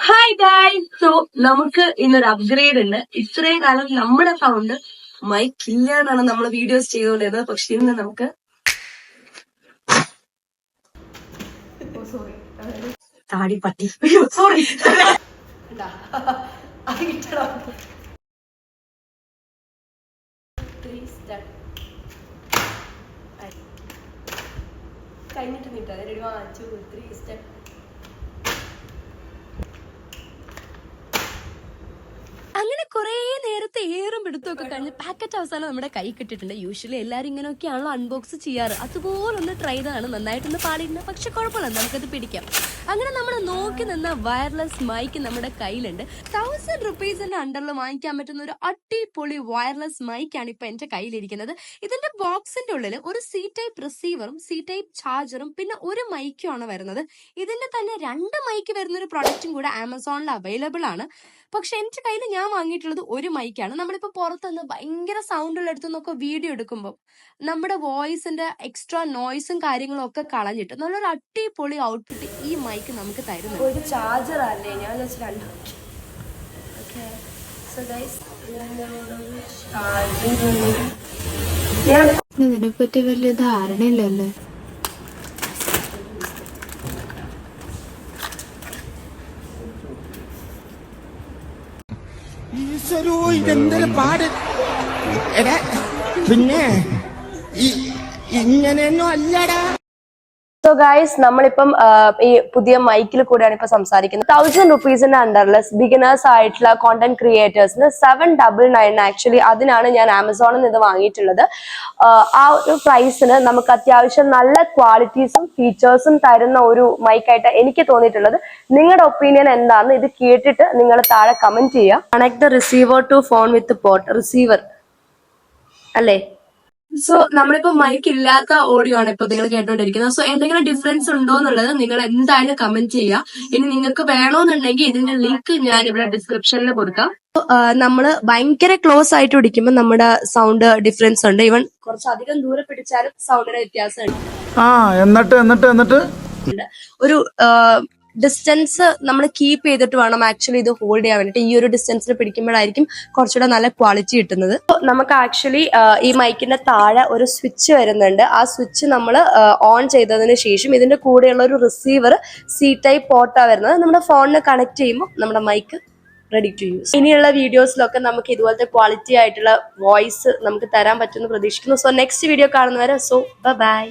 Hi guys, so നമുക്ക് ഇന്നൊരു upgrade ഉണ്ട്. ഇത്രയും കാലം നമ്മുടെ സൗണ്ട് മൈക്ക് ഇല്ലാന്നാണ് നമ്മൾ വീഡിയോസ് ചെയ്തുകൊണ്ടിരുന്നത്. പക്ഷെ ഇന്ന് നമുക്ക് താടി പറ്റി സോറി കഴിഞ്ഞിട്ട് നീട്ടാ. Ready 1 2 3 step. അങ്ങനെ കുറേ നേരത്തെ ഏറും പിടുത്തമൊക്കെ കഴിഞ്ഞ് പാക്കറ്റ് അവസാനം നമ്മുടെ കൈ കിട്ടിയിട്ടുണ്ട്. യൂഷ്വലി എല്ലാവരും ഇങ്ങനെയൊക്കെയാണല്ലോ അൺബോക്സ് ചെയ്യാറ്. അതുപോലൊന്ന് ട്രൈ ചെയ്താണ്, നന്നായിട്ടൊന്ന് പാടിയിട്ടുണ്ട്. പക്ഷെ കുഴപ്പമില്ല, നമുക്കത് പിടിക്കാം. അങ്ങനെ നമ്മൾ നോക്കി നിന്ന വയർലെസ് മൈക്ക് നമ്മുടെ കയ്യിലുണ്ട്. 1000 റുപ്പീസിന്റെ അണ്ടറിൽ വാങ്ങിക്കാൻ പറ്റുന്ന ഒരു അടിപൊളി വയർലെസ് മൈക്കാണ് ഇപ്പൊ എന്റെ കയ്യിലിരിക്കുന്നത്. ഇതിന്റെ ബോക്സിന്റെ ഉള്ളിൽ ഒരു സി ടൈപ്പ് റിസീവറും സി ടൈപ്പ് ചാർജറും പിന്നെ ഒരു മൈക്കും ആണ് വരുന്നത്. ഇതിന്റെ തന്നെ 2 മൈക്ക് വരുന്ന ഒരു പ്രൊഡക്റ്റും കൂടെ ആമസോണിൽ അവൈലബിൾ ആണ്. പക്ഷെ എന്റെ കയ്യിൽ ഞാൻ വാങ്ങിയിട്ടുള്ളത് ഒരു മൈക്കാണ്. നമ്മളിപ്പോ പുറത്തുനിന്ന് ഭയങ്കര സൗണ്ടുള്ള അടുത്ത് നിന്നൊക്കെ വീഡിയോ എടുക്കുമ്പോൾ നമ്മുടെ വോയിസിന്റെ എക്സ്ട്രാ നോയ്സും കാര്യങ്ങളും ഒക്കെ കളഞ്ഞിട്ട് നല്ലൊരു അടിപൊളി ഔട്ട്പുട്ട് ഈ മൈക്ക് നമുക്ക് തരുന്നു. ഒരു ചാർജർ അല്ലേ, ഞാൻ ഇതിനെപ്പറ്റി വലിയ ധാരണയില്ലല്ലേ. ഈശ്വരോ, ഇതെന്തൊരു പാട്. പിന്നെ ഇങ്ങനെയൊന്നും അല്ലടാ. സോ ഗൈസ്, നമ്മളിപ്പം ഈ പുതിയ മൈക്കിൽ കൂടെയാണ് ഇപ്പൊ സംസാരിക്കുന്നത്. 1000 റുപ്പീസിന്റെ അണ്ടർലെസ് ബിഗിനേഴ്സ് ആയിട്ടുള്ള കോണ്ടന്റ് ക്രിയേറ്റേഴ്സിന് 799 ആക്ച്വലി അതിനാണ് ഞാൻ ആമസോണിൽ നിന്ന് വാങ്ങിയിട്ടുള്ളത്. ആ ഒരു പ്രൈസിന് നമുക്ക് അത്യാവശ്യം നല്ല ക്വാളിറ്റീസും ഫീച്ചേഴ്സും തരുന്ന ഒരു മൈക്കായിട്ട് എനിക്ക് തോന്നിയിട്ടുള്ളത്. നിങ്ങളുടെ ഒപ്പീനിയൻ എന്താണെന്ന് ഇത് കേട്ടിട്ട് നിങ്ങൾ താഴെ കമന്റ് ചെയ്യുക. Connect the receiver to phone with port. Receiver അല്ലേ? സോ നമ്മളിപ്പോ മൈക്ക് ഇല്ലാത്ത ഓഡിയോ ആണ് ഇപ്പൊ നിങ്ങൾ കേട്ടോണ്ടിരിക്കുന്നത്. സോ എന്തെങ്കിലും ഡിഫറൻസ് ഉണ്ടോ എന്നുള്ളത് നിങ്ങൾ എന്തായാലും കമന്റ് ചെയ്യുക. ഇനി നിങ്ങൾക്ക് വേണോന്നുണ്ടെങ്കിൽ ഇതിന്റെ ലിങ്ക് ഞാൻ ഇവിടെ ഡിസ്ക്രിപ്ഷനിൽ കൊടുക്കാം. നമ്മള് ഭയങ്കര ക്ലോസ് ആയിട്ട് പിടിക്കുമ്പോൾ നമ്മുടെ സൗണ്ട് ഡിഫറൻസ് ഉണ്ട്. ഈവൻ കുറച്ചധികം ദൂരെ പിടിച്ചാലും സൗണ്ടിന് വ്യത്യാസമുണ്ട്. എന്നിട്ട് ഒരു ഡിസ്റ്റൻസ് നമ്മൾ കീപ്പ് ചെയ്തിട്ട് വേണം ആക്ച്വലി ഇത് ഹോൾഡ് ചെയ്യാൻ വേണ്ടിട്ട്. ഈ ഒരു ഡിസ്റ്റൻസിൽ പിടിക്കുമ്പോഴായിരിക്കും കുറച്ചുകൂടെ നല്ല ക്വാളിറ്റി കിട്ടുന്നത്. നമുക്ക് ആക്ച്വലി ഈ മൈക്കിന്റെ താഴെ ഒരു സ്വിച്ച് വരുന്നുണ്ട്. ആ സ്വിച്ച് നമ്മൾ ഓൺ ചെയ്തതിന് ശേഷം ഇതിന്റെ കൂടെയുള്ള ഒരു റിസീവർ സി ടൈപ്പ് പോർട്ടാ വരുന്നത്. നമ്മുടെ ഫോണിന് കണക്ട് ചെയ്യുമ്പോൾ നമ്മുടെ മൈക്ക് റെഡി ടു യൂസ്. ഇനിയുള്ള വീഡിയോസിലൊക്കെ നമുക്ക് ഇതുപോലത്തെ ക്വാളിറ്റി ആയിട്ടുള്ള വോയിസ് നമുക്ക് തരാൻ പറ്റുമെന്ന് പ്രതീക്ഷിക്കുന്നു. സോ നെക്സ്റ്റ് വീഡിയോ കാണുന്നവരെ, സോ ബൈ.